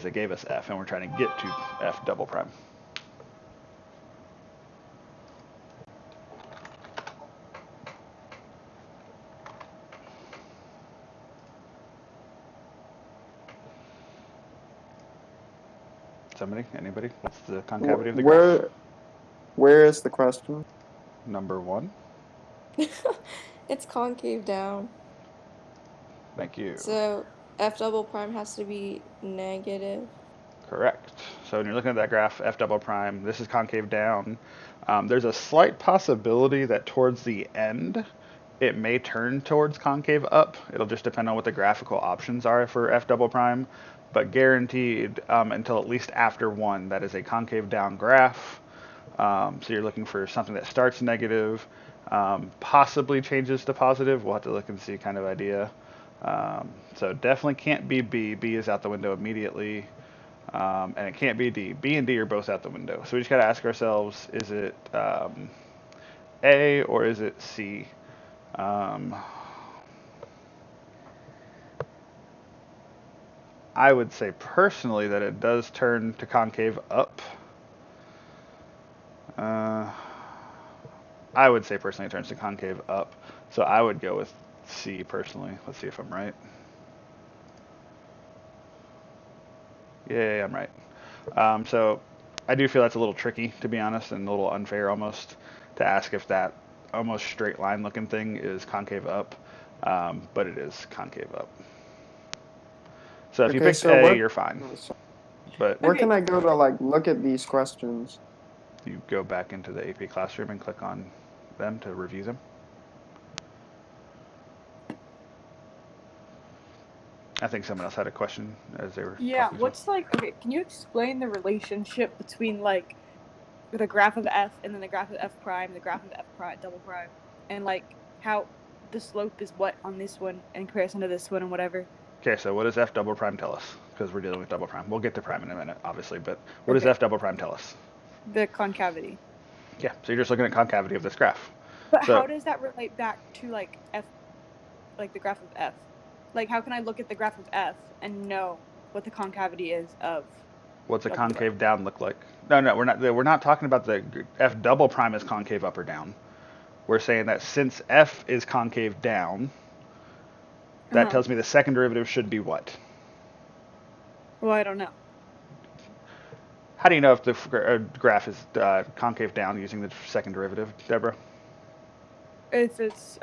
because it gave us f, and we're trying to get to f double prime. Somebody? Anybody? What's the concavity of the graph? Where is the question? Number 1. It's concave down. Thank you. So f double prime has to be negative. Correct. So when you're looking at that graph, f double prime, this is concave down. There's a slight possibility that towards the end, it may turn towards concave up. It'll just depend on what the graphical options are for f double prime, but guaranteed until at least after 1, that is a concave down graph. So you're looking for something that starts negative, possibly changes to positive. We'll have to look and see kind of idea. So definitely can't be B. B is out the window immediately. And it can't be D. B and D are both out the window. So we just got to ask ourselves, is it A or is it C? I would say personally that it does turn to concave up. I would say personally it turns to concave up. So I would go with C personally. Let's see if I'm right. Yay, I'm right. So I do feel that's a little tricky, to be honest, and a little unfair almost to ask if that almost straight line looking thing is concave up, but it is concave up. So if you picked A, you're fine. But where can I go to like look at these questions? You go back into the AP Classroom and click on them to review them. I think someone else had a question as they were. Yeah, what's like, okay, can you explain the relationship between like the graph of f and then the graph of f prime, the graph of f prime, double prime, and like how the slope is what on this one in comparison to this one and whatever? Okay, so what does f double prime tell us? Because we're dealing with double prime. We'll get to prime in a minute, obviously, but what does f double prime tell us? The concavity. Yeah, so you're just looking at concavity of this graph. But how does that relate back to like f, like the graph of f? Like how can I look at the graph of f and know what the concavity is of? What's a concave down look like? No, we're not talking about the f double prime is concave up or down. We're saying that since f is concave down, that tells me the second derivative should be what? Well, I don't know. How do you know if the graph is concave down using the second derivative, Deborah? If it's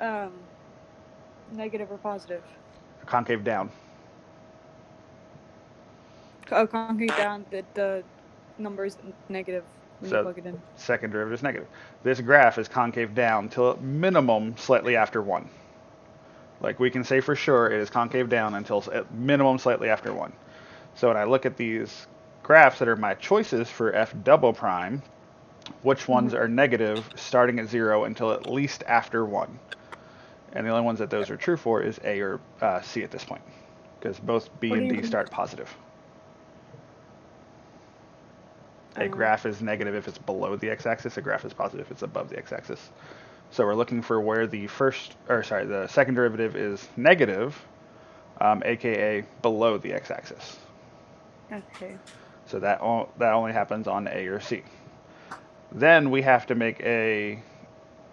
negative or positive. Concave down. Oh, concave down, the number is negative when you plug it in. Second derivative is negative. This graph is concave down till minimum slightly after 1. Like we can say for sure it is concave down until at minimum slightly after 1. So when I look at these graphs that are my choices for f double prime, which ones are negative starting at 0 until at least after 1? And the only ones that those are true for is A or C at this point, because both B and D start positive. A graph is negative if it's below the x-axis. A graph is positive if it's above the x-axis. So we're looking for where the second derivative is negative, aka below the x-axis. Okay. So that only happens on A or C. Then we have to make a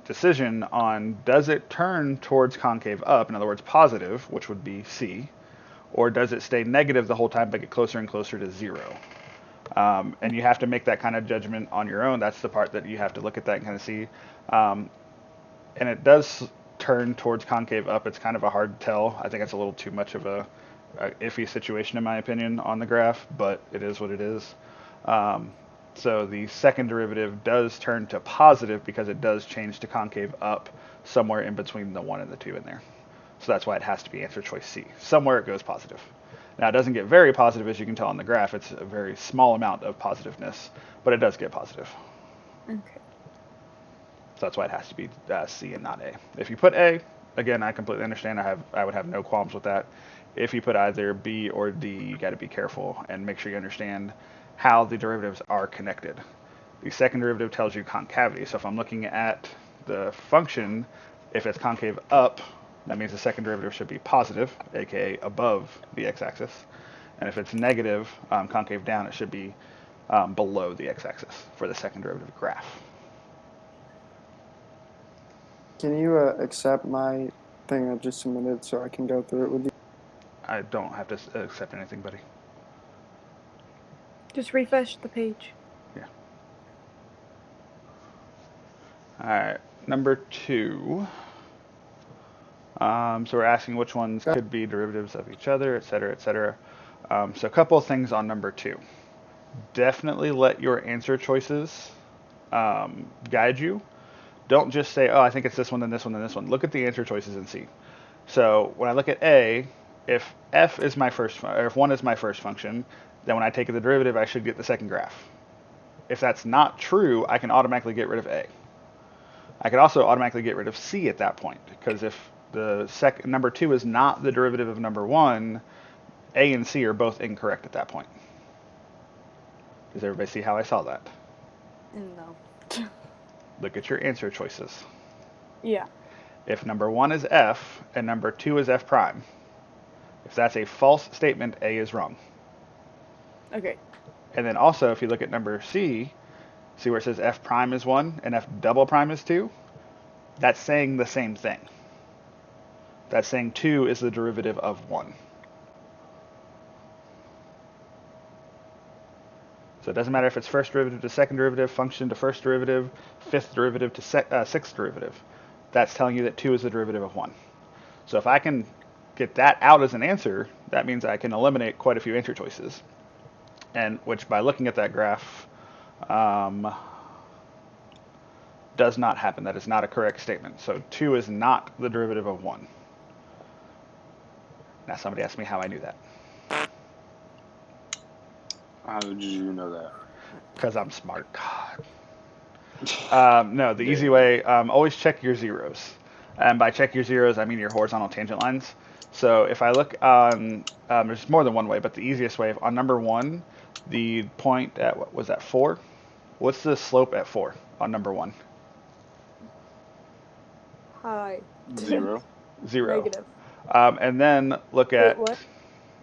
decision on, does it turn towards concave up, in other words positive, which would be C, or does it stay negative the whole time but get closer and closer to 0? And you have to make that kind of judgment on your own. That's the part that you have to look at that and kind of see. And it does turn towards concave up. It's kind of a hard tell. I think it's a little too much of a iffy situation in my opinion on the graph, but it is what it is. So the second derivative does turn to positive because it does change to concave up somewhere in between the 1 and the 2 in there. So that's why it has to be answer choice C. Somewhere it goes positive. Now it doesn't get very positive, as you can tell on the graph. It's a very small amount of positiveness, but it does get positive. Okay. So that's why it has to be C and not A. If you put A, again, I completely understand. I would have no qualms with that. If you put either B or D, you got to be careful and make sure you understand how the derivatives are connected. The second derivative tells you concavity. So if I'm looking at the function, if it's concave up, that means the second derivative should be positive, aka above the x-axis. And if it's negative, concave down, it should be below the x-axis for the second derivative graph. Can you accept my thing I just submitted so I can go through it with you? I don't have to accept anything, buddy. Just refresh the page. Yeah. All right, number 2. So we're asking which ones could be derivatives of each other, et cetera, et cetera. So a couple of things on number 2. Definitely let your answer choices guide you. Don't just say, oh, I think it's this one, then this one, then this one. Look at the answer choices and see. So when I look at A, if f is my first, or if 1 is my first function, then when I take the derivative, I should get the second graph. If that's not true, I can automatically get rid of A. I could also automatically get rid of C at that point, because if the number 2 is not the derivative of number 1, A and C are both incorrect at that point. Does everybody see how I saw that? No. Look at your answer choices. Yeah. If number 1 is f and number 2 is f prime, if that's a false statement, A is wrong. Okay. And then also, if you look at number C, see where it says f prime is 1 and f double prime is 2? That's saying the same thing. That's saying 2 is the derivative of 1. So it doesn't matter if it's first derivative to second derivative, function to first derivative, fifth derivative to sixth derivative. That's telling you that 2 is the derivative of 1. So if I can get that out as an answer, that means I can eliminate quite a few answer choices. And which, by looking at that graph, does not happen. That is not a correct statement. So 2 is not the derivative of 1. Now somebody asked me how I knew that. How did you know that? Because I'm smart. No, the easy way, always check your zeros. And by check your zeros, I mean your horizontal tangent lines. So if I look on, there's more than one way, but the easiest way, on number 1, the point at, what was that, 4? What's the slope at 4 on number 1? Hi. 0. 0. Negative. And then look at... Wait, what?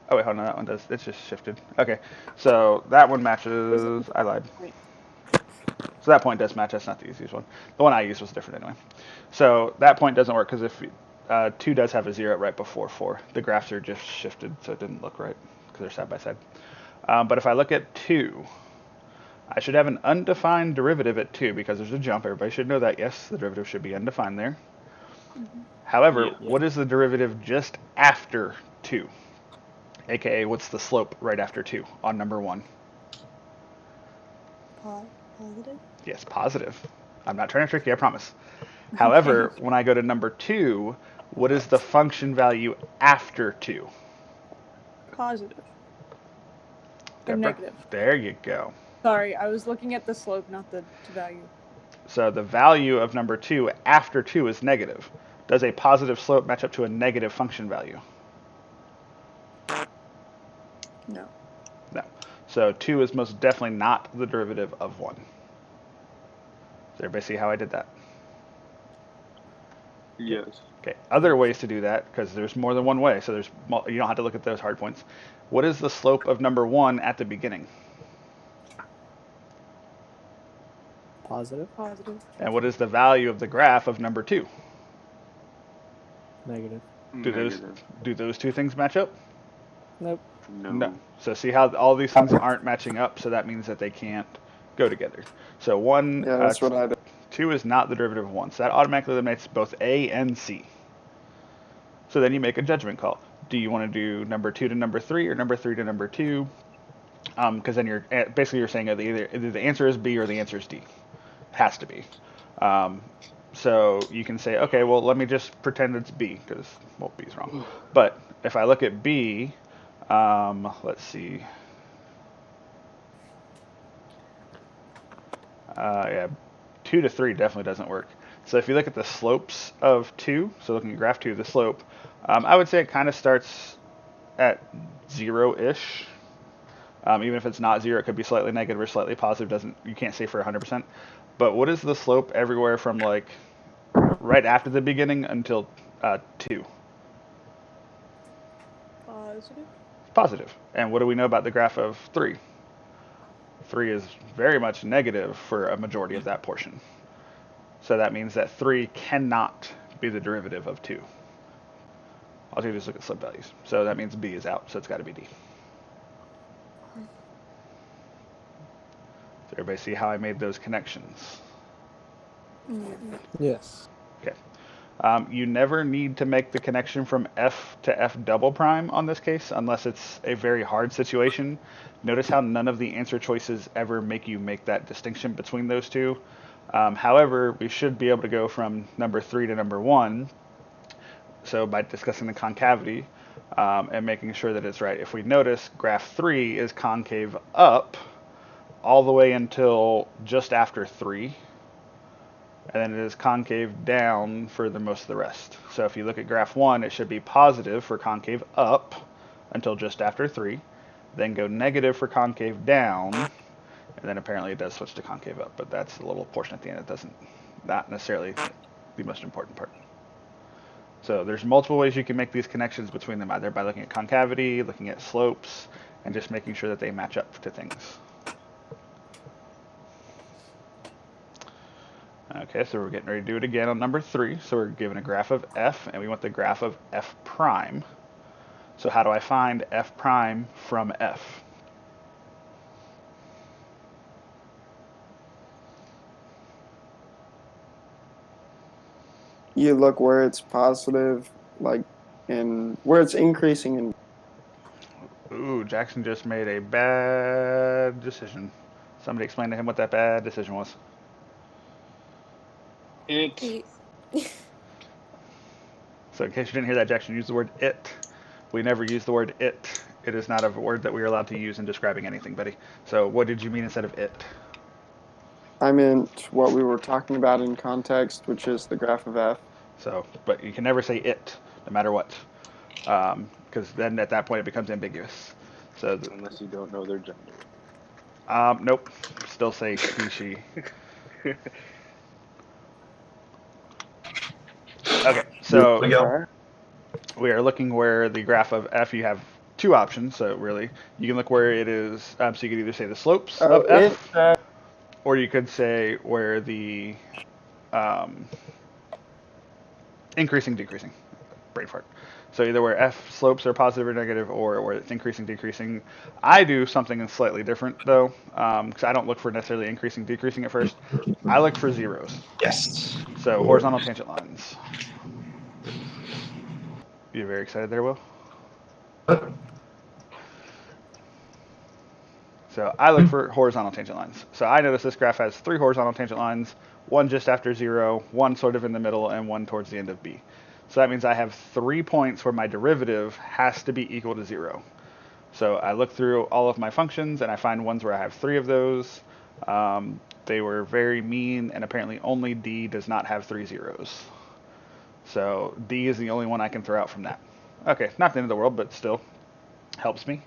Oh, wait, hold on, that one does. It's just shifted. Okay, so that one matches... I lied. So that point does match. That's not the easiest one. The one I used was different anyway. So that point doesn't work because if 2 does have a 0 right before 4. The graphs are just shifted, so it didn't look right because they're side by side. But if I look at 2, I should have an undefined derivative at 2 because there's a jump. Everybody should know that. Yes, the derivative should be undefined there. Mm-hmm. However, what is the derivative just after 2? AKA, what's the slope right after 2 on number 1? Positive? Yes, positive. I'm not trying to trick you, I promise. However, when I go to number 2, what is the function value after 2? Positive. Or negative. There you go. Sorry, I was looking at the slope, not the value. So the value of number 2 after 2 is negative. Does a positive slope match up to a negative function value? No. No. So 2 is most definitely not the derivative of 1. Does everybody see how I did that? Yes. Okay, other ways to do that, because there's more than one way, so you don't have to look at those hard points. What is the slope of number 1 at the beginning? Positive. Positive. And what is the value of the graph of number 2? Negative. Do those two things match up? Nope. No. So see how all these things aren't matching up, so that means that they can't go together. So 1, Yeah, that's what I did. 2 is not the derivative of 1, so that automatically eliminates both A and C. So then you make a judgment call. Do you want to do number 2 to number 3 or number 3 to number 2? Because then you're saying either the answer is B or the answer is D. It has to be. So you can say, okay, well, let me just pretend it's B, because, well, B is wrong. But if I look at B, let's see. Yeah, 2 to 3 definitely doesn't work. So if you look at the slopes of 2, so looking at graph 2, the slope, I would say it kind of starts at 0-ish. Even if it's not 0, it could be slightly negative or slightly positive. You can't say for 100%. But what is the slope everywhere from like right after the beginning until 2? Positive. positive. And what do we know about the graph of 3? 3 is very much negative for a majority of that portion. So that means that 3 cannot be the derivative of 2. I'll just look at slope values. So that means B is out, so it's got to be D. So everybody see how I made those connections? Yes. Okay. You never need to make the connection from F to F double prime on this case unless it's a very hard situation. Notice how none of the answer choices ever make you make that distinction between those two. However, we should be able to go from number 3 to number 1. So by discussing the concavity and making sure that it's right. If we notice, graph 3 is concave up all the way until just after 3. And then it is concave down for the most of the rest. So if you look at graph 1, it should be positive for concave up until just after 3, then go negative for concave down, and then apparently it does switch to concave up, but that's the little portion at the end that doesn't, not necessarily the most important part. So there's multiple ways you can make these connections between them, either by looking at concavity, looking at slopes, and just making sure that they match up to things. Okay, so we're getting ready to do it again on number 3. So we're given a graph of f, and we want the graph of f prime. So how do I find f prime from f? You look where it's positive, like, and where it's increasing in. Ooh, Jackson just made a bad decision. Somebody explain to him what that bad decision was. It. You- So in case you didn't hear that, Jackson used the word it. We never use the word it. It is not a word that we are allowed to use in describing anything, buddy. So what did you mean instead of it? I meant what we were talking about in context, which is the graph of f. So, but you can never say it, no matter what, because then at that point it becomes ambiguous. So, Unless you don't know their gender. nope, still say he, she. Okay, so we are looking where the graph of f, you have two options. So really, you can look where it is. So you could either say the slopes Oh, of f, or you could say where the increasing, decreasing, brain fart. So either where f slopes are positive or negative, or where it's increasing, decreasing. I do something slightly different though, because I don't look for necessarily increasing, decreasing at first. I look for zeros. Yes. So horizontal tangent lines. You're very excited there, Will? So I look for horizontal tangent lines. So I notice this graph has 3 horizontal tangent lines, one just after 0, one sort of in the middle, and one towards the end of B. So that means I have 3 points where my derivative has to be equal to 0. So I look through all of my functions and I find ones where I have 3 of those. They were very mean, and apparently only D does not have 3 zeros. So D is the only one I can throw out from that. Okay, not the end of the world, but still helps me.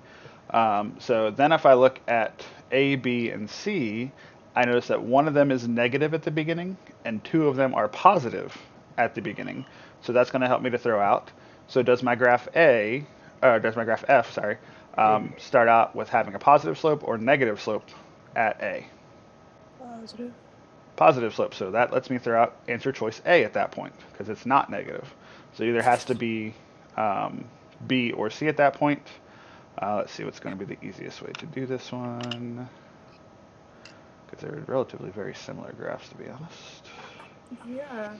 So then if I look at A, B, and C, I notice that one of them is negative at the beginning and 2 of them are positive at the beginning. So that's going to help me to throw out. So does my graph F, start out with having a positive slope or negative slope at A? Positive. Positive slope. So that lets me throw out answer choice A at that point because it's not negative. So either has to be B or C at that point. Let's see what's going to be the easiest way to do this one, because they're relatively very similar graphs, to be honest. Yeah.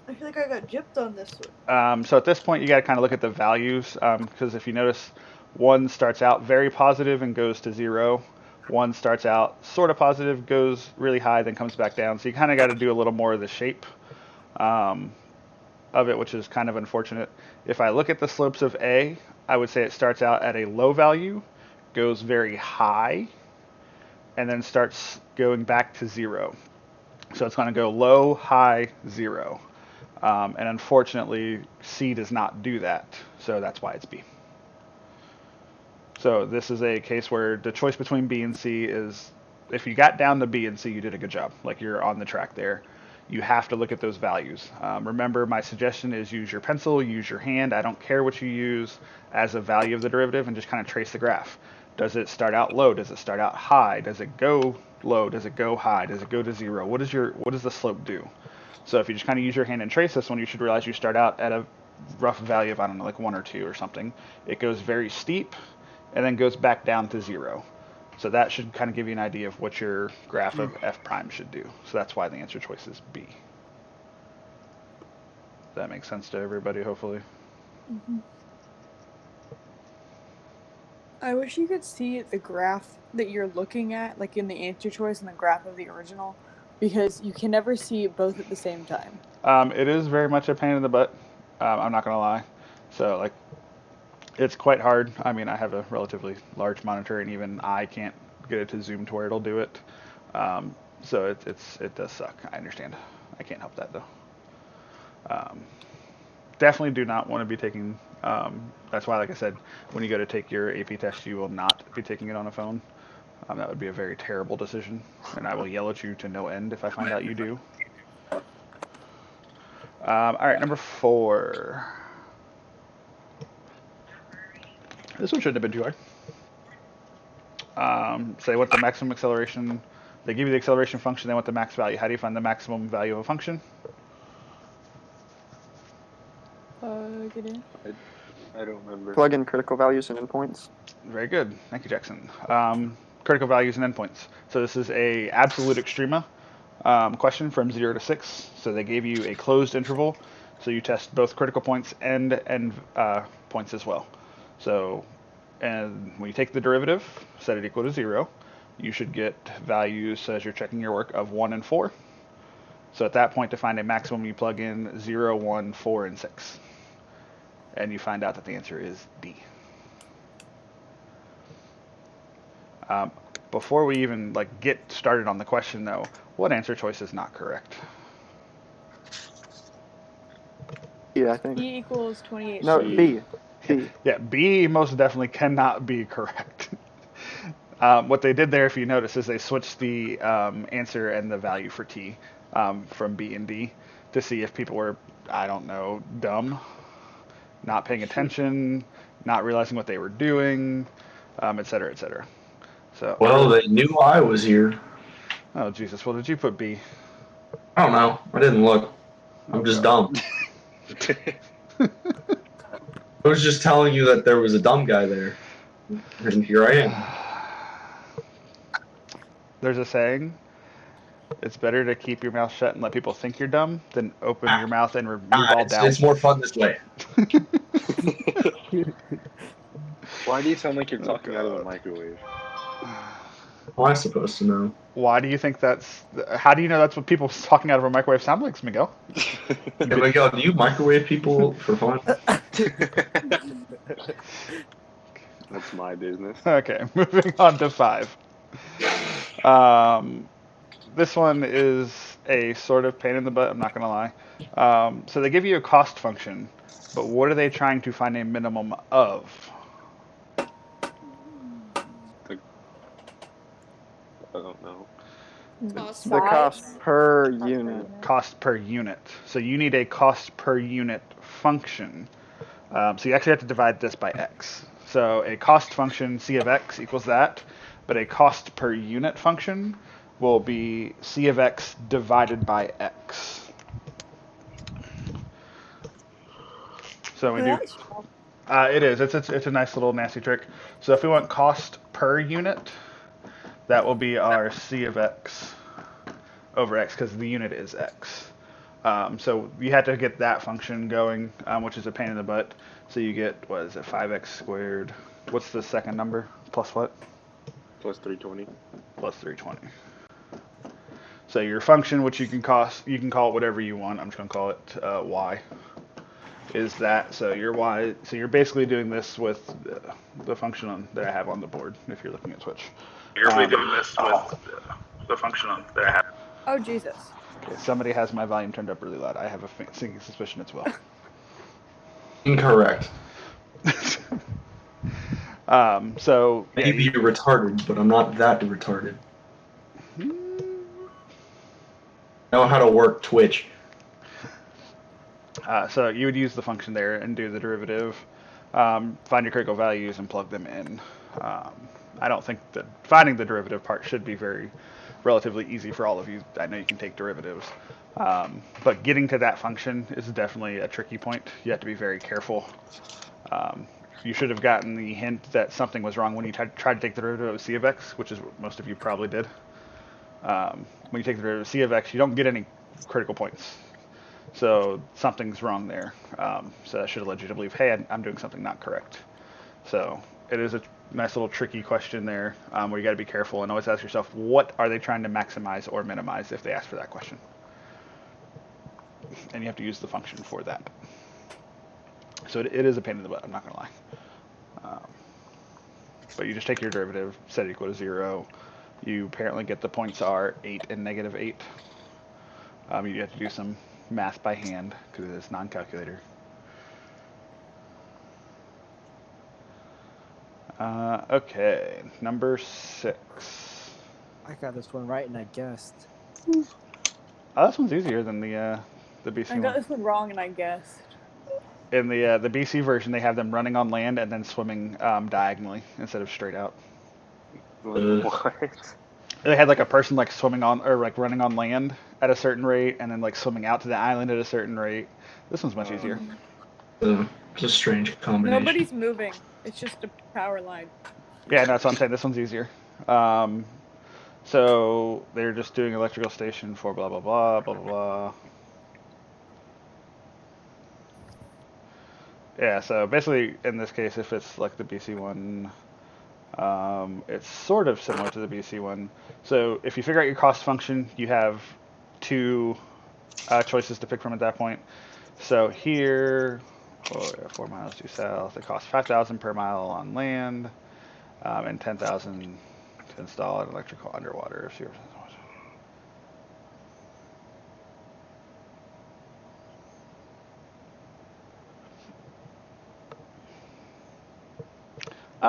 I feel like I got gypped on this one. So at this point, you got to kind of look at the values, because if you notice, one starts out very positive and goes to 0. One starts out sort of positive, goes really high, then comes back down. So you kind of got to do a little more of the shape of it, which is kind of unfortunate. If I look at the slopes of A, I would say it starts out at a low value, goes very high, and then starts going back to 0. So it's going to go low, high, 0. And unfortunately, C does not do that. So that's why it's B. So this is a case where the choice between B and C is, if you got down to B and C, you did a good job. Like, you're on the track there. you have to look at those values. Remember, my suggestion is use your pencil, use your hand. I don't care what you use as a value of the derivative, and just kind of trace the graph. Does it start out low? Does it start out high? Does it go low? Does it go high? Does it go to 0? What does the slope do? So if you just kind of use your hand and trace this one, you should realize you start out at a rough value of, I don't know, like 1 or 2 or something. It goes very steep and then goes back down to 0. So that should kind of give you an idea of what your graph of f prime should do. So that's why the answer choice is B. That makes sense to everybody, hopefully. I wish you could see the graph that you're looking at, like in the answer choice and the graph of the original, because you can never see both at the same time. It is very much a pain in the butt. I'm not going to lie. So, like, it's quite hard. I mean, I have a relatively large monitor, and even I can't get it to zoom to where it'll do it. So it does suck. I understand. I can't help that though. Definitely do not want to be taking. That's why, like I said, when you go to take your AP test, you will not be taking it on a phone. That would be a very terrible decision, and I will yell at you to no end if I find out you do. All right, number 4. This one shouldn't have been too hard. Say what the maximum acceleration. They give you the acceleration function. They want the max value. How do you find the maximum value of a function? Get in. I don't remember. Plug in critical values and endpoints. Very good. Thank you, Jackson. Critical values and endpoints. So this is a absolute extrema question from 0 to 6. So they gave you a closed interval. So you test both critical points and end points as well. So, and when you take the derivative, set it equal to 0, you should get values as you're checking your work of 1 and 4. So at that point, to find a maximum, you plug in 0, 1, 4, and 6. And you find out that the answer is D. Before we even get started on the question, though, what answer choice is not correct? Yeah, I think. E equals 28. No, C. B. B. Yeah, B most definitely cannot be correct. What they did there, if you notice, is they switched the answer and the value for T from B and D to see if people were, I don't know, dumb, not paying attention, not realizing what they were doing, et cetera, et cetera. So, Well, they knew I was here. oh Jesus, well, did you put B? I don't know. I didn't look. I'm Oh, just God. dumb. I was just telling you that there was a dumb guy there. And here I am. There's a saying, it's better to keep your mouth shut and let people think you're dumb than open your mouth and remove all doubt. It's more fun this way. Why do you sound like you're Oh, talking out of the God. microwave? How am I supposed to know? Why do you think that's... How do you know that's what people talking out of a microwave sound like, Miguel? Hey, Miguel, do you microwave people for fun? That's my business. Okay, moving on to 5. This one is a sort of pain in the butt, I'm not going to lie. So they give you a cost function, but what are they trying to find a minimum of? I don't know. Cost The cost per unit. Cost per unit. So you need a cost per unit function. So you actually have to divide this by x. So a cost function, C of x, equals that, but a cost per unit function will be C of x divided by x. So we do... it is. It's a nice little nasty trick. So if we want cost per unit, that will be our C of x over x, because the unit is x. So you have to get that function going, which is a pain in the butt. So you get, what is it, 5x squared. What's the second number? Plus what? Plus 320. Plus 320. So your function, which you can call it whatever you want. I'm just going to call it y. Is that, so your y, so you're basically doing this with the function that I have on the board, if you're looking at Twitch. You're doing this with the function that I have. Oh, Jesus. Okay, somebody has my volume turned up really loud. I have a sinking suspicion it's Will. Incorrect. So yeah, Maybe you're retarded, but I'm not that retarded. know how to work Twitch. So you would use the function there and do the derivative, find your critical values and plug them in. I don't think that finding the derivative part should be relatively easy for all of you. I know you can take derivatives, but getting to that function is definitely a tricky point. You have to be very careful. You should have gotten the hint that something was wrong when you tried to take the derivative of c of x, which is what most of you probably did. When you take the derivative of c of x, you don't get any critical points. So something's wrong there. So that should have led you to believe, hey, I'm doing something not correct. So it is a nice little tricky question there, where you got to be careful and always ask yourself, what are they trying to maximize or minimize if they ask for that question? And you have to use the function for that. So it is a pain in the butt, I'm not going to lie. But you just take your derivative, set it equal to 0. You apparently get the points are 8 and negative 8. You have to do some math by hand because it is non-calculator. Okay, number 6. I got this one right and I guessed. Oh, this one's easier than the BC I one. got this one wrong and I guessed. In the BC version, they have them running on land and then swimming diagonally instead of straight out. What? They had like a person like swimming on or like running on land at a certain rate and then like swimming out to the island at a certain rate. This one's much easier. It's a strange combination. Nobody's moving. It's just a power line. Yeah, no, that's what I'm saying. This one's easier. So they're just doing electrical station for blah blah blah blah blah blah. Yeah, so basically in this case, if it's like the BC one, it's sort of similar to the BC one. So if you figure out your cost function, you have 2 choices to pick from at that point. So here, 4 miles due south, it costs 5,000 per mile on land, and 10,000 to install an electrical underwater.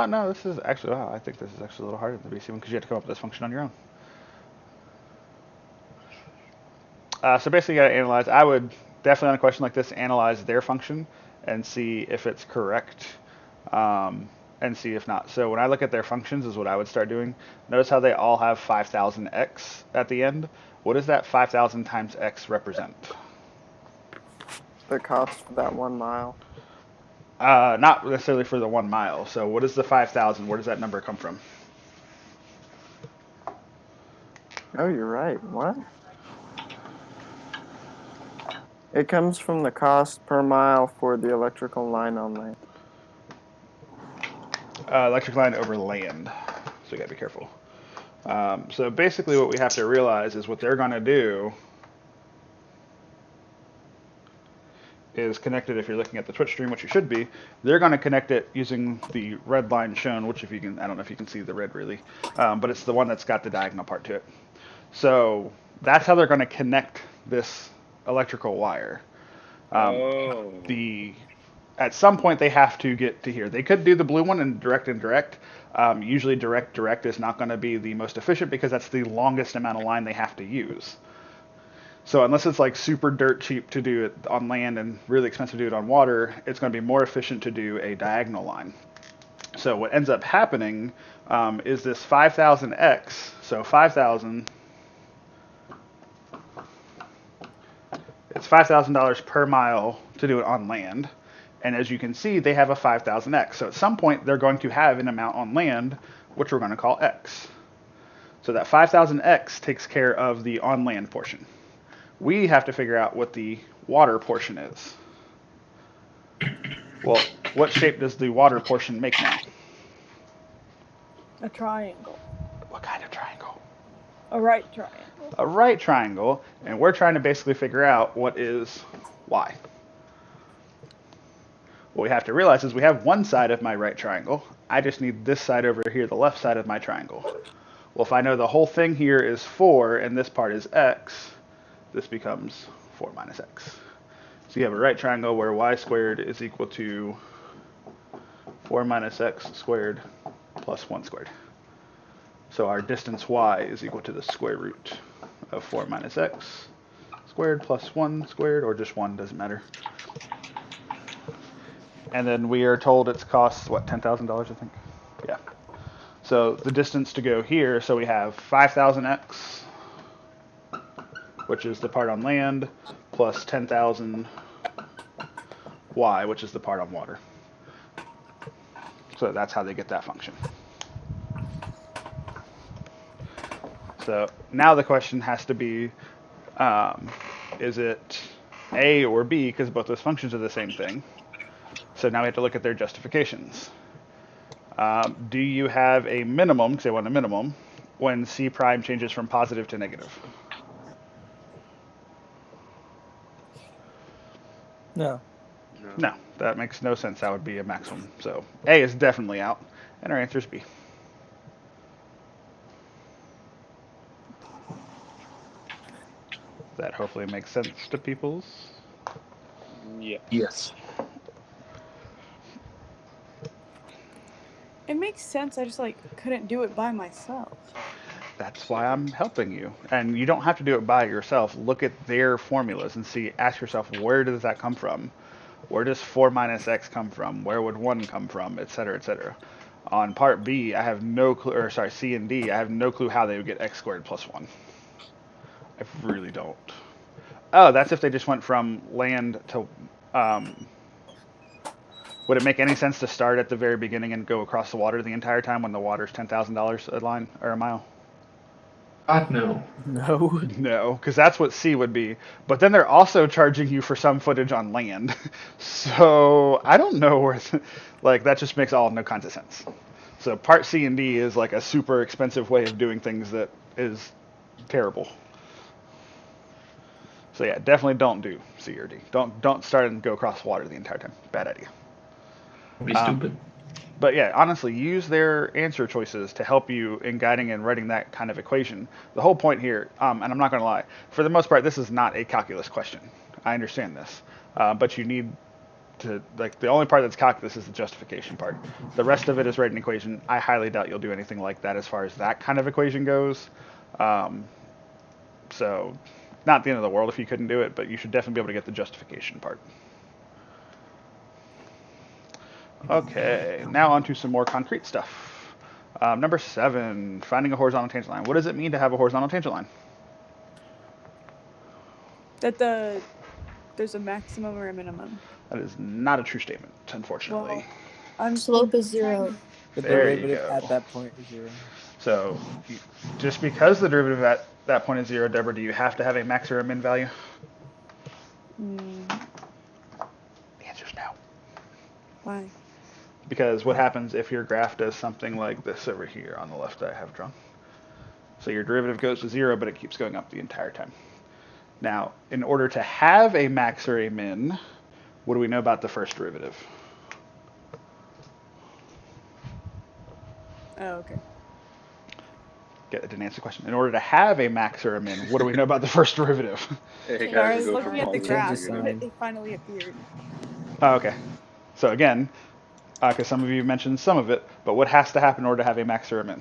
No, this is actually, wow, I think this is actually a little harder than the BC one because you have to come up with this function on your own. So basically you got to analyze, I would definitely on a question like this, analyze their function and see if it's correct, and see if not. So when I look at their functions is what I would start doing. Notice how they all have 5,000x at the end. What does that 5,000 times x represent? The cost for that 1 mile. Not necessarily for the 1 mile. So what is the 5,000? Where does that number come from? Oh, you're right. What? It comes from the cost per mile for the electrical line on land. Electric line over land. So you gotta be careful. So basically what we have to realize is what they're gonna do is connect it, if you're looking at the Twitch stream, which you should be, they're going to connect it using the red line shown, which if you can, I don't know if you can see the red really, but it's the one that's got the diagonal part to it. So that's how they're going to connect this electrical wire. At some point they have to get to here. They could do the blue one and direct indirect. Usually direct is not going to be the most efficient because that's the longest amount of line they have to use. So unless it's like super dirt cheap to do it on land and really expensive to do it on water, it's going to be more efficient to do a diagonal line. So what ends up happening is this 5,000x, so 5,000, it's $5,000 per mile to do it on land. And as you can see, they have a 5,000x. So at some point, they're going to have an amount on land, which we're going to call x. So that 5,000x takes care of the on land portion. We have to figure out what the water portion is. Well, what shape does the water portion make now? A triangle. What kind of triangle? A right triangle. A right triangle, and we're trying to basically figure out what is y. What we have to realize is we have one side of my right triangle. I just need this side over here, the left side of my triangle. Well, if I know the whole thing here is 4 and this part is x, this becomes 4 minus x. So you have a right triangle where y squared is equal to 4 minus x squared plus 1 squared. So our distance y is equal to the square root of 4 minus x squared plus 1 squared, or just 1, doesn't matter. And then we are told its costs, what, $10,000, I think? Yeah. So the distance to go here, so we have 5,000x, which is the part on land, plus 10,000 y, which is the part on water. So that's how they get that function. So now the question has to be, is it a or b, because both those functions are the same thing. So now we have to look at their justifications. Do you have a minimum, because they want a minimum, when c prime changes from positive to negative? No. No, that makes no sense. That would be a maximum. So A is definitely out, and our answer is B. That hopefully makes sense to people's. Yeah. Yes. It makes sense. I just like couldn't do it by myself. That's why I'm helping you. And you don't have to do it by yourself. Look at their formulas and see, ask yourself, where does that come from? Where does 4 minus x come from? Where would 1 come from? Et cetera, et cetera. On part B, I have no clue, or sorry, C and D, I have no clue how they would get x squared plus 1. I really don't. Oh, that's if they just went from land to, would it make any sense to start at the very beginning and go across the water the entire time when the water's $10,000 a line or a mile? God, no. No. No, because that's what C would be. But then they're also charging you for some footage on land. So I don't know where, like, that just makes all no kind of sense. So part C and D is like a super expensive way of doing things that is terrible. So yeah, definitely don't do C or D. Don't start and go across water the entire time. Bad idea. Be stupid. But yeah, honestly, use their answer choices to help you in guiding and writing that kind of equation. The whole point here, and I'm not going to lie, for the most part, this is not a calculus question. I understand this. But you need to, like, the only part that's calculus is the justification part. The rest of it is writing an equation. I highly doubt you'll do anything like that as far as that kind of equation goes. So, not the end of the world if you couldn't do it, but you should definitely be able to get the justification part. Okay, now on to some more concrete stuff. Number 7, finding a horizontal tangent line. What does it mean to have a horizontal tangent line? That there's a maximum or a minimum. That is not a true statement, unfortunately. Well, I'm Slope is 0. The There you derivative go. at that point is 0. So, just because the derivative at that point is 0, Deborah, do you have to have a max or a min value? Mm, The answer is no. why? Because what happens if your graph does something like this over here on the left that I have drawn? So your derivative goes to 0, but it keeps going up the entire time. Now, in order to have a max or a min, what do we know about the first derivative? Oh, okay. I didn't answer the question. In order to have a max or a min, what do we know about the first derivative? Hey, Yeah, I guys, was go looking from at the Change graph. the sign. It finally appeared. Oh, okay. So again, because some of you mentioned some of it, but what has to happen in order to have a max or a min?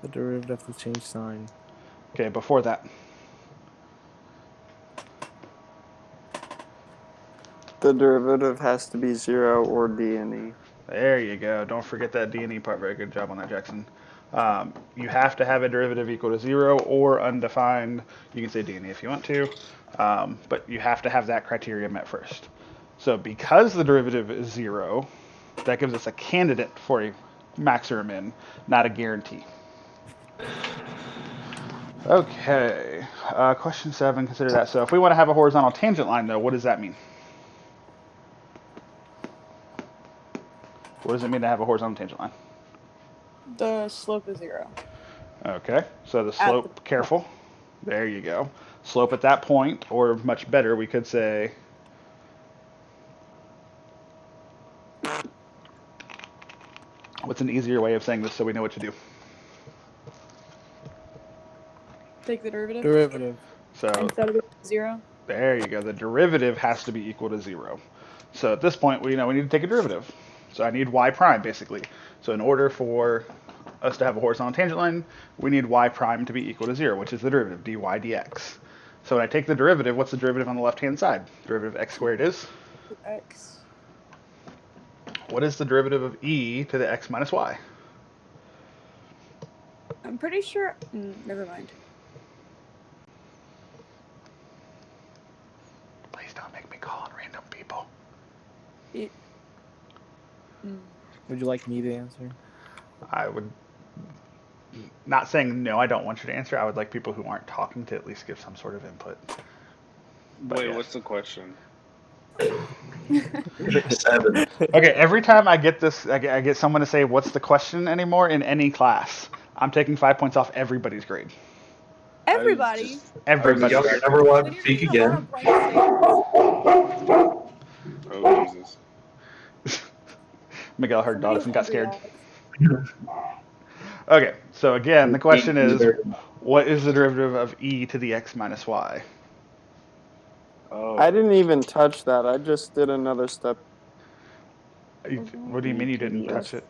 The derivative will change sign. Okay, before that. The derivative has to be 0 or D and E. There you go. Don't forget that D and E part. Very good job on that, Jackson. You have to have a derivative equal to 0 or undefined. You can say D and E if you want to, but you have to have that criteria met first. So because the derivative is 0, that gives us a candidate for a max or a min, not a guarantee. Okay, question 7, consider that. So if we want to have a horizontal tangent line, though, what does that mean? What does it mean to have a horizontal tangent line? The slope is 0. Okay, so the slope, careful. There you go. Slope at that point, or much better, we could say what's an easier way of saying this so we know what to do? Take the derivative. Derivative. So Instead of 0. there you go. The derivative has to be equal to 0. So at this point, we need to take a derivative. So I need y prime, basically. So in order for us to have a horizontal tangent line, we need y prime to be equal to 0, which is the derivative, dy dx. So when I take the derivative, what's the derivative on the left-hand side? Derivative of x squared is? X. What is the derivative of e to the x minus y? I'm pretty sure. Never mind. Please don't make me call on random people. Would you like me to answer? I would, not saying no, I don't want you to answer. I would like people who aren't talking to at least give some sort of input. But Wait, yes. what's the question? 7. Okay, every time I get this, I get someone to say, "What's the question?" anymore in any class, I'm taking 5 points off everybody's grade. Everybody. Everybody. Miguel, you're never allowed Then to you're speak getting a lot again. of blank statements. Oh Jesus. Miguel heard Somebody daughters and got hungry, scared. guys. Okay, so again, the question is, Very- what is the derivative of e to the x minus y? Oh. I didn't even touch that. I just did another step. What do you mean you didn't touch it?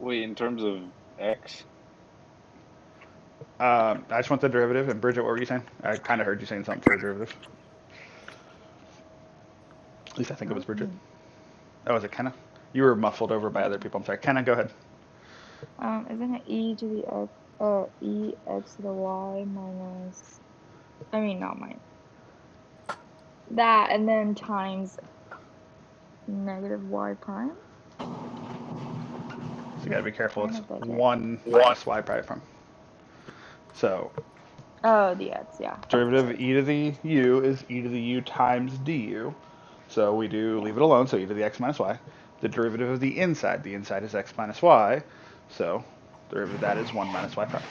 Wait, in terms of x? I just want the derivative. And Bridget, what were you saying? I kind of heard you saying something for a derivative. At least I think it was Bridget. Oh, was it Kenna? You were muffled over by other people. I'm sorry. Kenna, go ahead. Isn't it e to the x, e x to the y minus, I mean, not mine. That, and then times negative y prime? So you gotta be careful. It's Kind of like it. 1 minus y prime. So Oh, the x, yeah. derivative of e to the u is e to the u times du. So we do leave it alone, so e to the x minus y. The derivative of the inside is x minus y. So derivative of that is 1 minus y prime.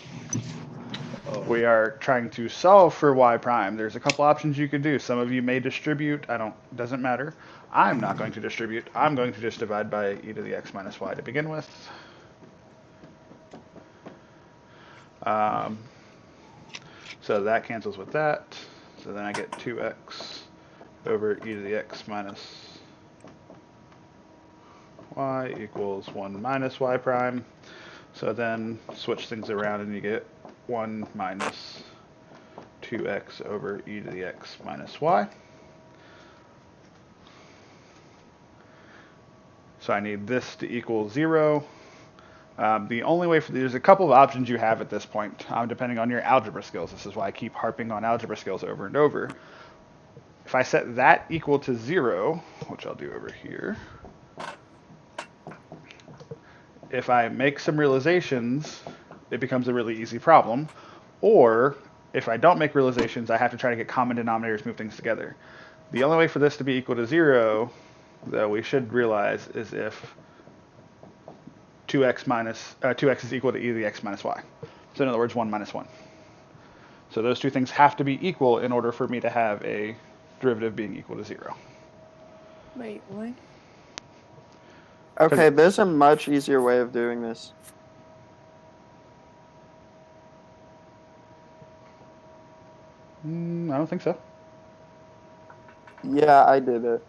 We are trying to solve for y prime. There's a couple options you could do. Some of you may distribute. Doesn't matter. I'm not going to distribute. I'm going to just divide by e to the x minus y to begin with. So that cancels with that. So then I get 2x over e to the x minus y equals 1 minus y prime. So then switch things around and you get 1 minus 2x over e to the x minus y. So I need this to equal 0. The only way there's a couple of options you have at this point, depending on your algebra skills. This is why I keep harping on algebra skills over and over. If I set that equal to 0, which I'll do over here, if I make some realizations, it becomes a really easy problem. Or if I don't make realizations, I have to try to get common denominators, move things together. The only way for this to be equal to 0, though, we should realize is if 2x is equal to e to the x minus y. So in other words, 1 minus 1. So those two things have to be equal in order for me to have a derivative being equal to 0. Wait, what? Okay, there's a much easier way of doing this. I don't think so. Yeah, I did it.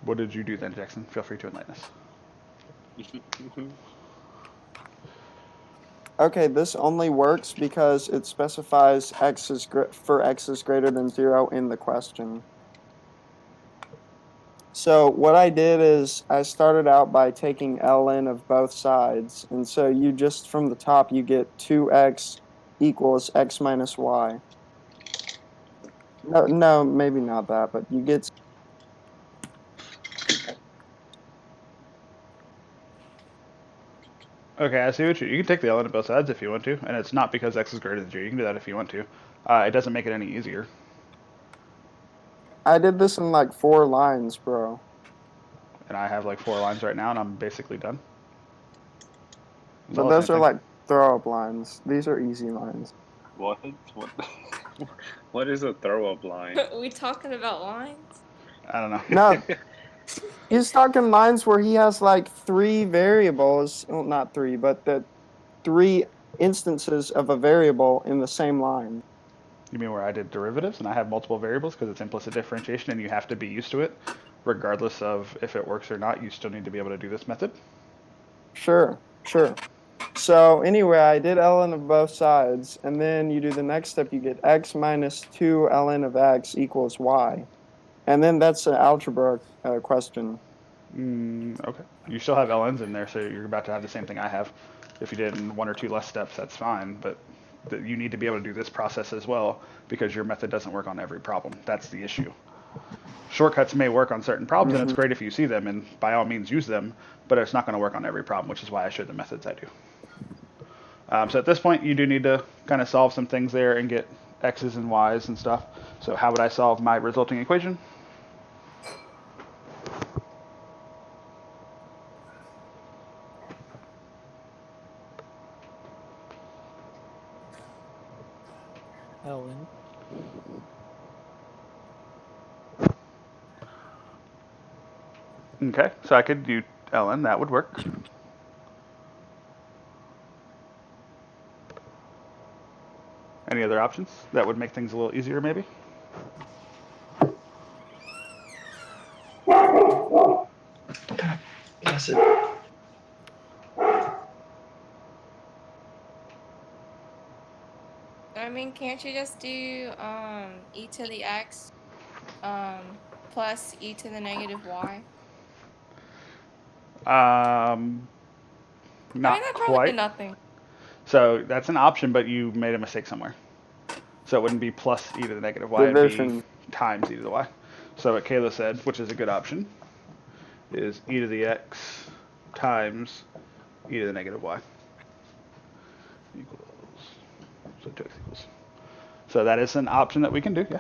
What did you do then, Jackson? Feel free to enlighten us. Okay, this only works because it specifies x is greater than 0 in the question. So what I did is I started out by taking ln of both sides, and so you just from the top you get 2x equals x minus y. No, maybe not that, but you get. Okay, I see what you can take the ln of both sides if you want to, and it's not because x is greater than 0. You can do that if you want to. It doesn't make it any easier. I did this in like 4 lines, bro. And I have like 4 lines right now, and I'm basically done. It's But all the those same are thing. like throw-up lines. These are easy lines. What? What is a throw-up line? Are we talking about lines? I don't know. No, he's talking lines where he has like 3 variables. Well, not 3, but the 3 instances of a variable in the same line. You mean where I did derivatives and I have multiple variables because it's implicit differentiation and you have to be used to it, regardless of if it works or not. You still need to be able to do this method. Sure. So anyway, I did ln of both sides, and then you do the next step. You get x minus 2 ln of x equals y. And then that's an algebra question. Okay. You still have ln's in there, so you're about to have the same thing I have. If you did in 1 or 2 less steps, that's fine, but you need to be able to do this process as well because your method doesn't work on every problem. That's the issue. Shortcuts may work on certain problems, and it's great if you see them, and by all means use them, but it's not going to work on every problem, which is why I showed the methods I do. So at this point, you do need to kind of solve some things there and get x's and y's and stuff. So how would I solve my resulting equation? ln. Okay, so I could do ln, that would work. Any other options that would make things a little easier, maybe? Yes, it. I mean, can't you just do e to the x plus e to the negative y? I mean, Not that probably did quite. nothing. So that's an option, but you made a mistake somewhere. So it wouldn't be plus e to the negative y, it'd be Division. times e to the y. So what Kayla said, which is a good option, is e to the x times e to the negative y equals, so 2x equals. So that is an option that we can do, yeah.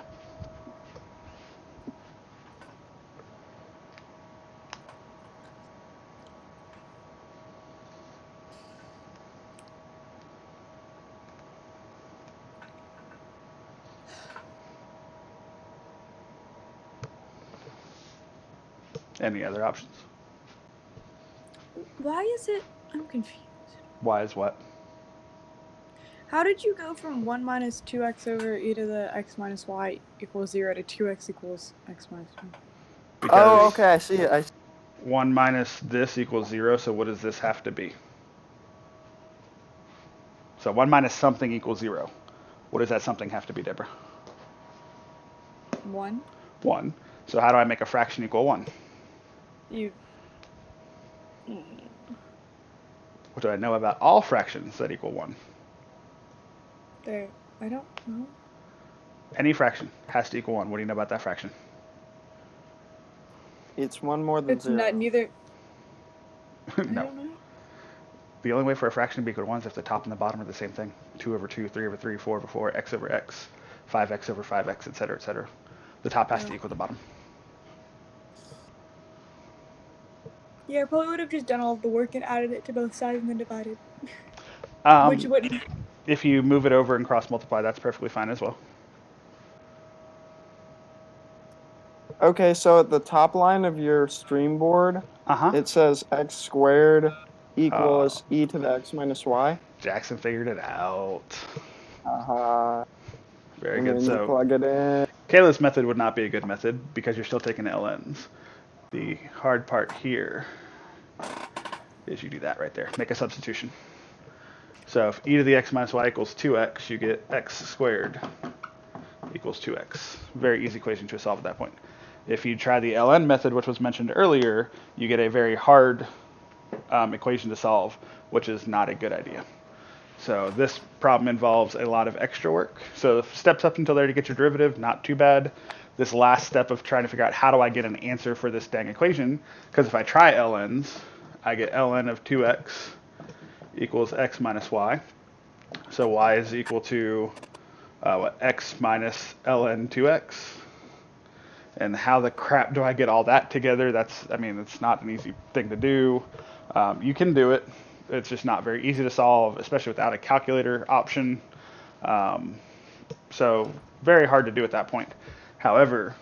Any other options? Why is it? I'm confused. Y is what? How did you go from 1 minus 2x over e to the x minus y equals 0 to 2x equals x minus 1? Because Oh, okay, I see it. I see. 1 minus this equals 0, so what does this have to be? So 1 minus something equals 0. What does that something have to be, Deborah? 1. 1. So how do I make a fraction equal 1? You. What do I know about all fractions that equal 1? There. I don't know. Any fraction has to equal 1. What do you know about that fraction? It's one more than It's 0. not neither. I No. don't know. The only way for a fraction to be equal to 1 is if the top and the bottom are the same thing. 2 over 2, 3 over 3, 4 over 4, x over x, 5x over 5x, etc., etc. The top has to equal the bottom. Yeah, I probably would have just done all of the work and added it to both sides and then divided. Which Um, wouldn't. if you move it over and cross multiply, that's perfectly fine as well. Okay, so at the top line of your stream board, Uh-huh. it says x squared equals e to the x minus y. Jackson figured it out. Very And good. then you So plug it in. Kayla's method would not be a good method because you're still taking ln's. The hard part here is you do that right there. Make a substitution. So if e to the x minus y equals 2x, you get x squared equals 2x. Very easy equation to solve at that point. If you try the ln method, which was mentioned earlier, you get a very hard equation to solve, which is not a good idea. So this problem involves a lot of extra work. So the steps up until there to get your derivative, not too bad. This last step of trying to figure out how do I get an answer for this dang equation, because if I try ln's, I get ln of 2x equals x minus y. So y is equal to x minus ln 2x. And how the crap do I get all that together? It's not an easy thing to do. You can do it. It's just not very easy to solve, especially without a calculator option. So very hard to do at that point. However,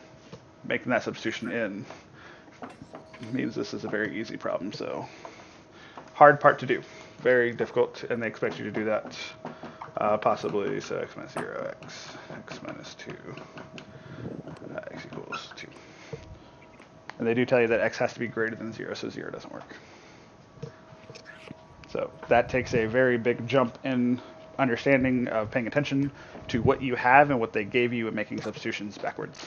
making that substitution in means this is a very easy problem. So hard part to do, very difficult, and they expect you to do that possibly. So x minus 0, x minus 2, x equals 2. And they do tell you that x has to be greater than 0, so 0 doesn't work. So that takes a very big jump in understanding of paying attention to what you have and what they gave you and making substitutions backwards.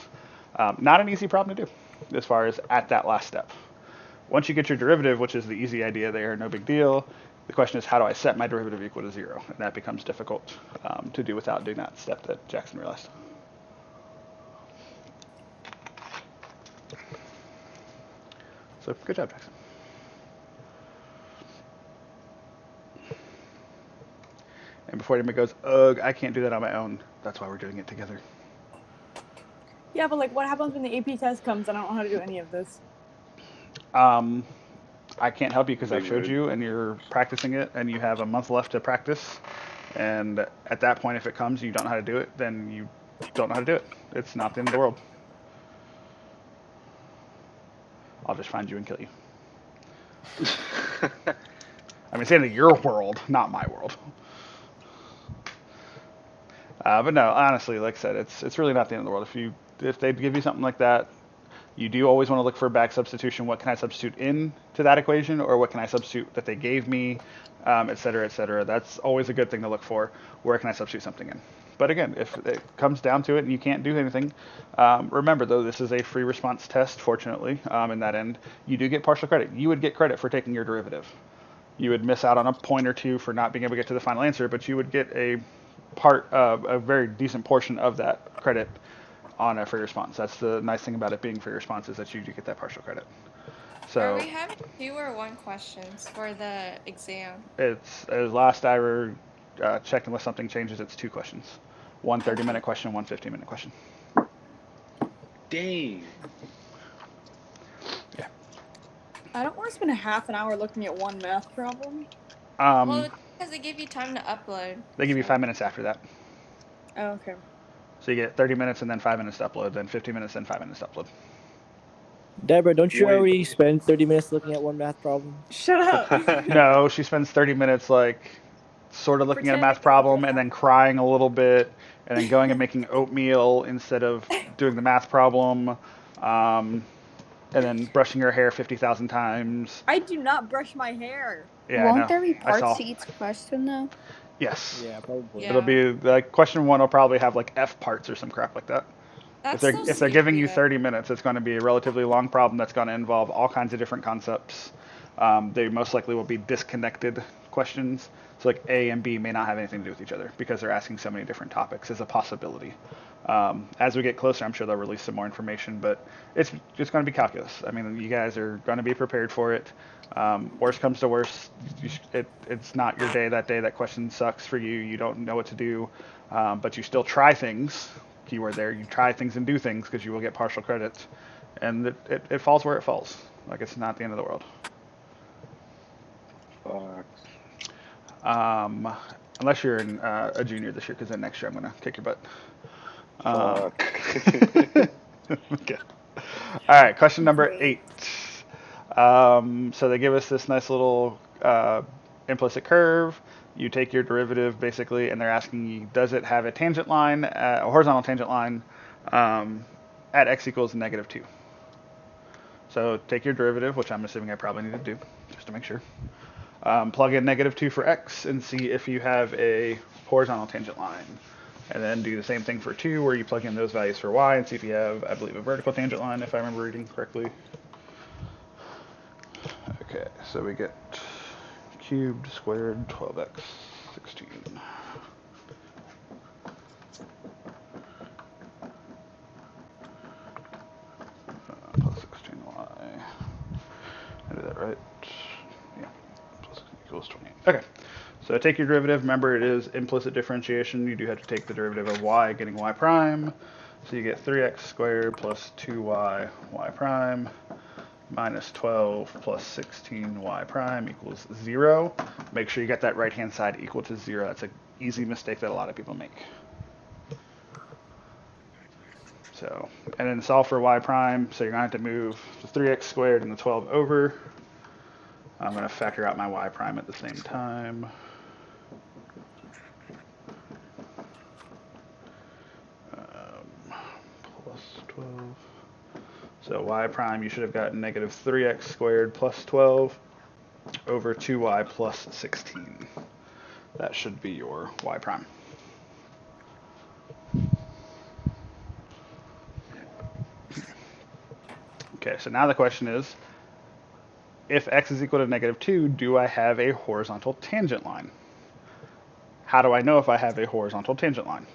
Not an easy problem to do as far as at that last step. Once you get your derivative, which is the easy idea there, no big deal, the question is how do I set my derivative equal to 0? And that becomes difficult to do without doing that step that Jackson realized. So good job, Jackson. And before anybody goes, ugh, I can't do that on my own, that's why we're doing it together. Yeah, but like, what happens when the AP test comes and I don't know how to do any of this? I can't help you because I've Big showed mood. you and you're practicing it and you have a month left to practice. And at that point, if it comes and you don't know how to do it, then you don't know how to do it. It's not the end of the world. I'll just find you and kill you. I mean, it's the end of your world, not my world. But no, honestly, like I said, it's really not the end of the world. If they give you something like that, you do always want to look for a back substitution. What can I substitute in to that equation, or what can I substitute that they gave me, et cetera, et cetera. That's always a good thing to look for. Where can I substitute something in? But again, if it comes down to it and you can't do anything, remember though, this is a free response test, fortunately, in that end. You do get partial credit. You would get credit for taking your derivative. You would miss out on a point or two for not being able to get to the final answer, but you would get a very decent portion of that credit on a free response. That's the nice thing about it being free response is that you do get that partial credit. So Are we having 2 or 1 questions for the exam? it's as last I ever checked, unless something changes, it's 2 questions. One 30-minute question, one 15-minute question. Dang. Yeah. I don't want to spend a half an hour looking at one math problem. Well, it's because they give you time to upload. They give you so- 5 minutes after that. Oh, okay. So you get 30 minutes and then 5 minutes to upload, then 15 minutes and 5 minutes to upload. Deborah, don't you Wait. already spend 30 minutes looking at one math problem? Shut up. No, she spends 30 minutes like sort of looking at a math Pretending to look problem at and a then math crying a little bit and then going and making oatmeal instead of doing the math problem. And then brushing her hair 50,000 times. I do not brush my hair. Yeah, I Won't know. there be I saw. parts to each question though? Yes. Yeah, probably. Yeah. It'll be like question 1 will probably have like F parts or some crap like that. That's If they're giving you 30 minutes, it's going to be a relatively long problem that's going to involve all kinds of different concepts. They most likely will be disconnected questions. So like A and B may not have anything to do with each other because they're asking so many different topics as a possibility. As we get closer, I'm sure they'll release some more information, but it's just going to be calculus. I mean, you guys are going to be prepared for it. Worst comes to worst, it's not your day that day. That question sucks for you. You don't know what to do, but you still try things. Keyword there. You try things and do things because you will get partial credit, and it falls where it falls. Like it's not the end of the world. Fuck. Unless you're a junior this year, because then next year I'm gonna kick your butt. Fuck. Okay. All right. Question number 8. So they give us this nice little implicit curve. You take your derivative basically, and they're asking you, does it have a tangent line, a horizontal tangent line at x equals -2? So take your derivative, which I'm assuming I probably need to do just to make sure. Plug in -2 for x and see if you have a horizontal tangent line. And then do the same thing for 2, where you plug in those values for y and see if you have, I believe, a vertical tangent line, if I remember reading correctly. Okay, so we get cubed squared 12x 16. Plus 16y. I did that right? Yeah. Plus equals 28. Okay. So take your derivative. Remember, it is implicit differentiation. You do have to take the derivative of y, getting y prime. So you get 3x squared plus 2y y prime minus 12 plus 16y prime equals 0. Make sure you get that right-hand side equal to 0. That's an easy mistake that a lot of people make. So, and then solve for y prime. So you're going to have to move the 3x squared and the 12 over. I'm going to factor out my y prime at the same time. Plus 12. So y prime, you should have gotten -3x squared plus 12. over 2y plus 16. That should be your y prime. Okay, so now the question is, if x is equal to negative 2, do I have a horizontal tangent line? How do I know if I have a horizontal tangent line?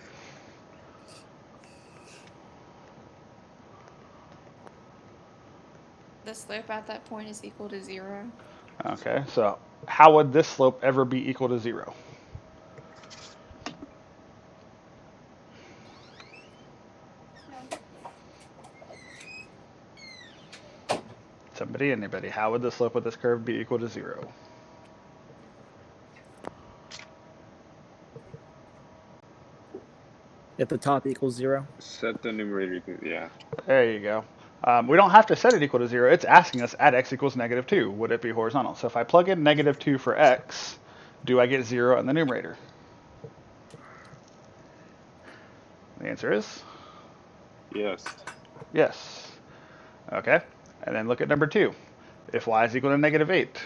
The slope at that point is equal to 0. Okay, so how would this slope ever be equal to 0? Somebody, anybody, how would the slope of this curve be equal to 0? If the top equals 0. Set the numerator to, yeah. There you go. We don't have to set it equal to 0. It's asking us at x equals negative 2, would it be horizontal? So if I plug in negative 2 for x, do I get 0 in the numerator? The answer is Yes. yes. Okay, and then look at number 2. If y is equal to negative 8,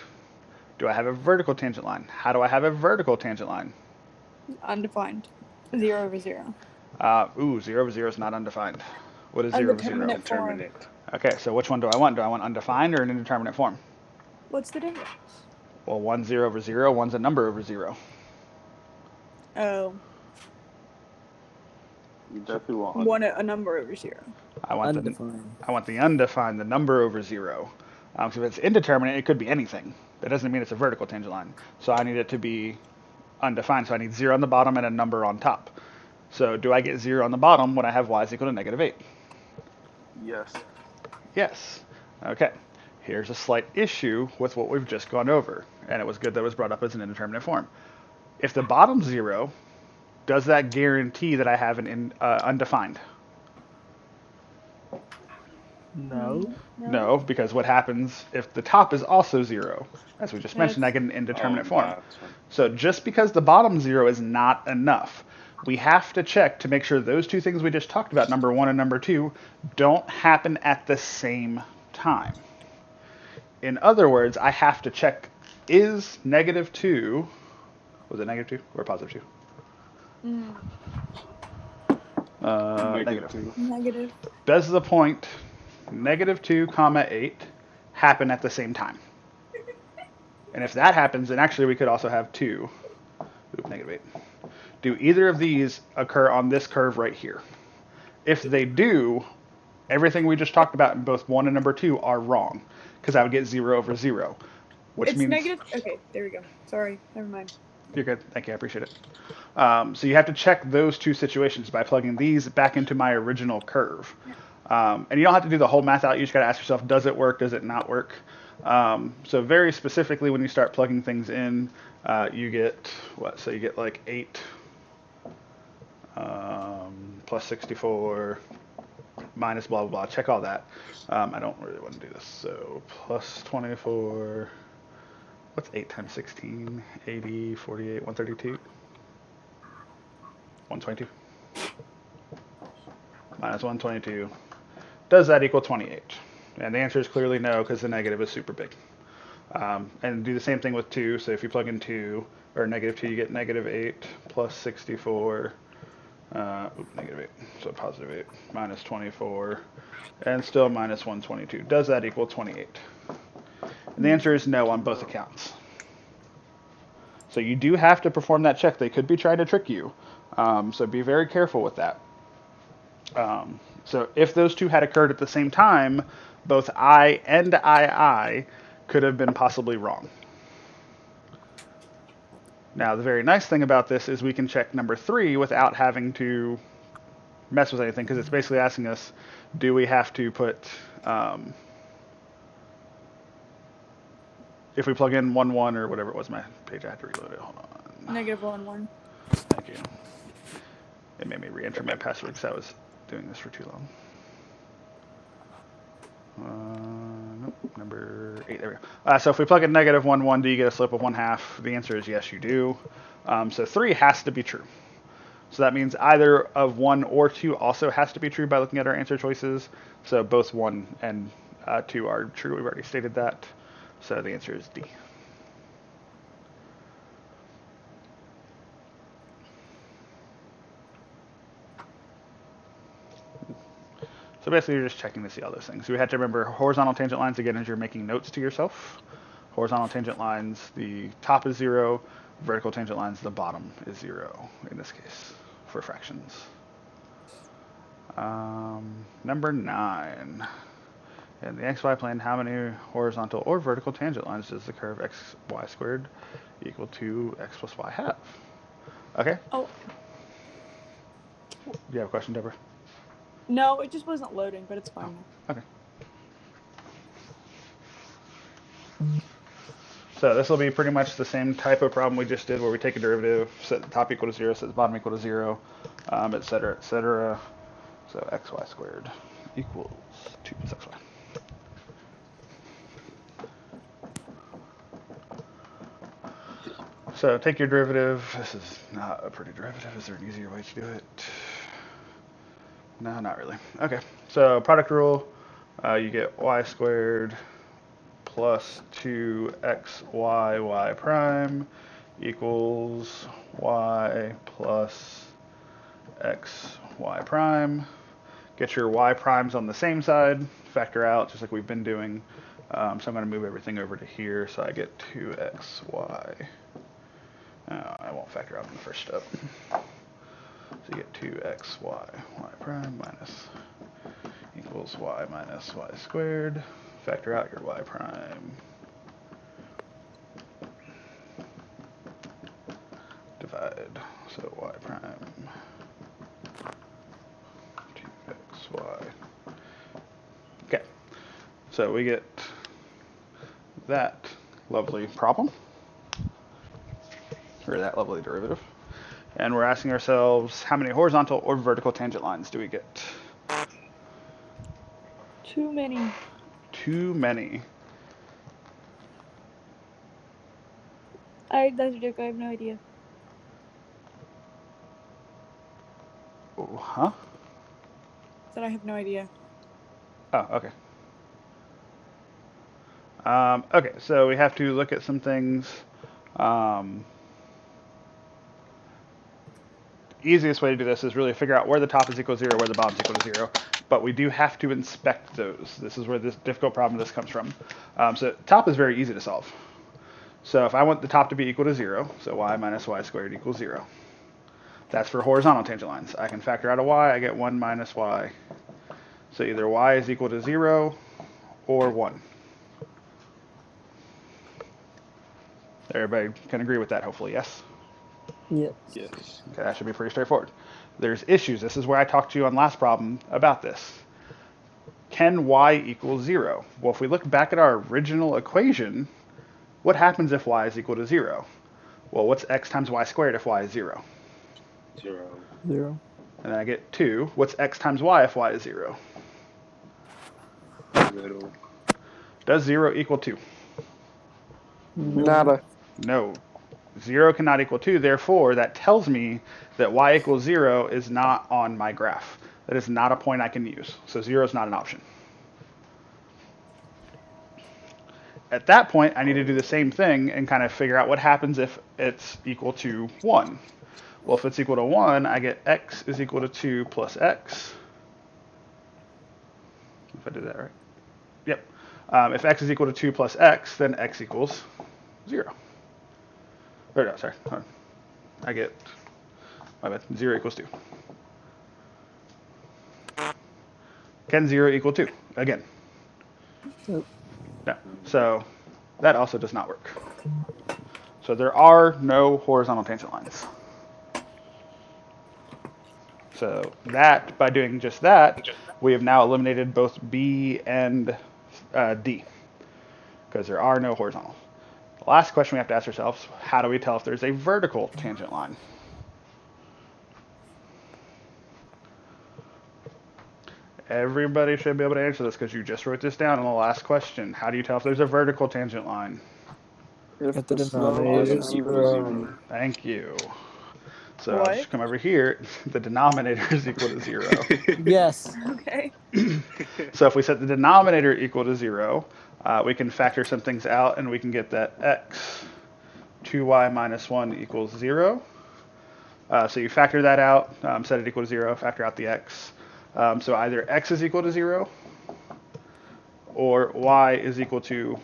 do I have a vertical tangent line? How do I have a vertical tangent line? Undefined. 0 over 0. 0 over 0 is not undefined. What is 0 over 0? Undeterminate form. Determinate. Okay, so which one do I want? Do I want undefined or an indeterminate form? What's the difference? Well, one's 0 over 0, one's a number over 0. Oh, You definitely want one a number over 0. I want Undefined. the undefined, the number over 0. So if it's indeterminate, it could be anything. That doesn't mean it's a vertical tangent line. So I need it to be undefined. So I need 0 on the bottom and a number on top. So do I get 0 on the bottom when I have y is equal to negative 8? Yes. Yes. Okay. Here's a slight issue with what we've just gone over. And it was good that it was brought up as an indeterminate form. If the bottom's 0, does that guarantee that I have an undefined? No. No, because what happens if the top is also 0? As we just mentioned, I get an indeterminate form. That's one. So just because the bottom 0 is not enough, we have to check to make sure those two things we just talked about, number 1 and number 2, don't happen at the same time. In other words, I have to check, is negative 2, was it negative 2 or positive 2? Negative. Negative. Does the point negative 2 comma 8 happen at the same time? And if that happens, then actually we could also have 2. Negative 8. Do either of these occur on this curve right here? If they do, everything we just talked about in both 1 and number 2 are wrong, because I would get 0 over 0, which It's means negative. Okay, there we go. Sorry, never mind. You're good. Thank you. I appreciate it. So you have to check those two situations by plugging these back into my original curve. And you don't have to do the whole math out. You just got to ask yourself, does it work? Does it not work? So very specifically, when you start plugging things in, you get what? So you get like 8 plus 64 minus blah, blah, blah. Check all that. I don't really want to do this. So plus 24. What's 8 times 16? 80, 48, 132? 122. Minus 122. Does that equal 28? And the answer is clearly no, because the negative is super big. And do the same thing with 2. So if you plug in 2, or negative 2, you get negative 8 plus 64. Negative 8. So positive 8 minus 24. And still minus 122. Does that equal 28? And the answer is no on both accounts. So you do have to perform that check. They could be trying to trick you. So be very careful with that. So if those two had occurred at the same time, both I and II could have been possibly wrong. Now, the very nice thing about this is we can check number 3 without having to mess with anything, because it's basically asking us, do we have to put... if we plug in 1, 1, or whatever it was, my page, I had to reload it. Hold on. Negative 1, 1. Thank you. It made me re-enter my password because I was doing this for too long. Nope, number 8, there we go. So if we plug in negative 1, 1, do you get a slope of 1/2? The answer is yes, you do. So 3 has to be true. So that means either of 1 or 2 also has to be true by looking at our answer choices. So both 1 and 2 are true. We've already stated that. So the answer is D. So basically, you're just checking to see all those things. So you have to remember horizontal tangent lines again as you're making notes to yourself. Horizontal tangent lines, the top is 0. Vertical tangent lines, the bottom is 0 in this case for fractions. Number 9. In the xy plane, how many horizontal or vertical tangent lines does the curve xy squared equal to x plus y have? Okay. Oh, Do you have a question, Deborah? no, it just wasn't loading, but it's fine now. Okay. So this will be pretty much the same type of problem we just did, where we take a derivative, set the top equal to 0, set the bottom equal to 0, et cetera, et cetera. So xy squared equals 2 plus xy. So take your derivative. This is not a pretty derivative. Is there an easier way to do it? No, not really. Okay, so product rule, you get y squared plus 2xy prime equals y plus xy prime. Get your y primes on the same side, factor out just like we've been doing. So I'm going to move everything over to here, so I get 2xy. I won't factor out in the first step. So you get 2xy y prime minus equals y minus y squared. Factor out your y prime. Divide. So y prime 2xy. Okay. So we get that lovely problem, or that lovely derivative. And we're asking ourselves, how many horizontal or vertical tangent lines do we get? Too many. Too many. That's a joke. I have no idea. Oh, huh? Said I have no idea. Oh, okay. Okay, so we have to look at some things. Easiest way to do this is really figure out where the top is equal to 0, where the bottom is equal to 0. But we do have to inspect those. This is where this difficult problem this comes from. So top is very easy to solve. So if I want the top to be equal to 0, so y minus y squared equals 0. That's for horizontal tangent lines. I can factor out a y, I get 1 minus y. So either y is equal to 0 or 1. Everybody can agree with that, hopefully, yes? Yep. Yes. Okay, that should be pretty straightforward. There's issues. This is where I talked to you on last problem about this. Can y equal 0? Well, if we look back at our original equation, what happens if y is equal to 0? Well, what's x times y squared if y is 0? 0. 0. And then I get 2. What's x times y if y is 0? Little. Does 0 equal 2? Nada. No. 0 cannot equal 2. Therefore, that tells me that y equals 0 is not on my graph. That is not a point I can use. So 0 is not an option. At that point, I need to do the same thing and kind of figure out what happens if it's equal to 1. Well, if it's equal to 1, I get x is equal to 2 plus x. If I did that right. Yep. If x is equal to 2 plus x, then x equals 0. Or no, sorry. Hold on. I get, my bad, 0 equals 2. Can 0 equal 2? Again. Nope. No. So that also does not work. So there are no horizontal tangent lines. So that, by doing just that, we have now eliminated both B and D, because there are no horizontal. The last question we have to ask ourselves, how do we tell if there's a vertical tangent line? Everybody should be able to answer this because you just wrote this down in the last question. How do you tell if there's a vertical tangent line? If If the the slope denominator is is equal to 0. zero. Thank you. So I'll What? just come over here. The denominator is equal to 0. Yes. Okay. So if we set the denominator equal to 0, we can factor some things out and we can get that x 2y minus 1 equals 0. So you factor that out, set it equal to 0, factor out the x. So either x is equal to 0 or y is equal to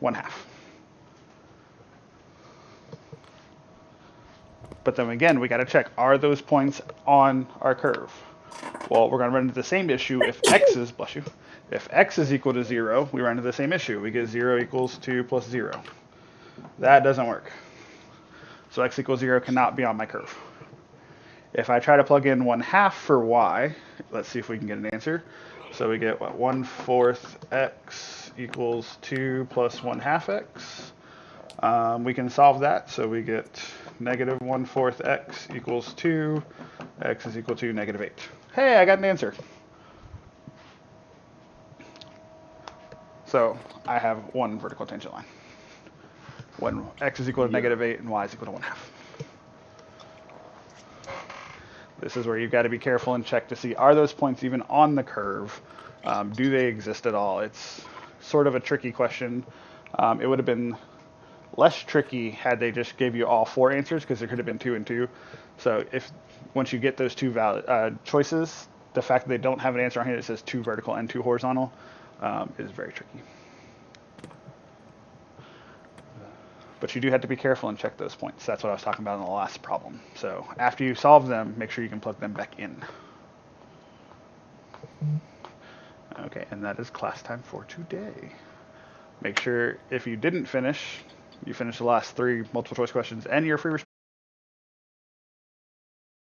1/2. But then again, we got to check, are those points on our curve? Well, we're going to run into the same issue if x is, bless you, if x is equal to 0, we run into the same issue. We get 0 equals 2 plus 0. That doesn't work. So x equals 0 cannot be on my curve. If I try to plug in 1/2 for y, let's see if we can get an answer. So we get, what, 1/4 x equals 2 plus 1/2 x. We can solve that, so we get negative 1/4 x equals 2, x is equal to negative 8. Hey, I got an answer. So I have one vertical tangent line when x is equal to negative 8 and y is equal to 1/2. This is where you've got to be careful and check to see, are those points even on the curve? Do they exist at all? It's sort of a tricky question. It would have been less tricky had they just gave you all 4 answers, because there could have been 2 and 2. So if once you get those 2 valid choices, the fact that they don't have an answer on here that says 2 vertical and 2 horizontal is very tricky. But you do have to be careful and check those points. That's what I was talking about in the last problem. So after you solve them, make sure you can plug them back in. Okay, and that is class time for today. Make sure if you didn't finish, you finish the last 3 multiple choice questions and your free response.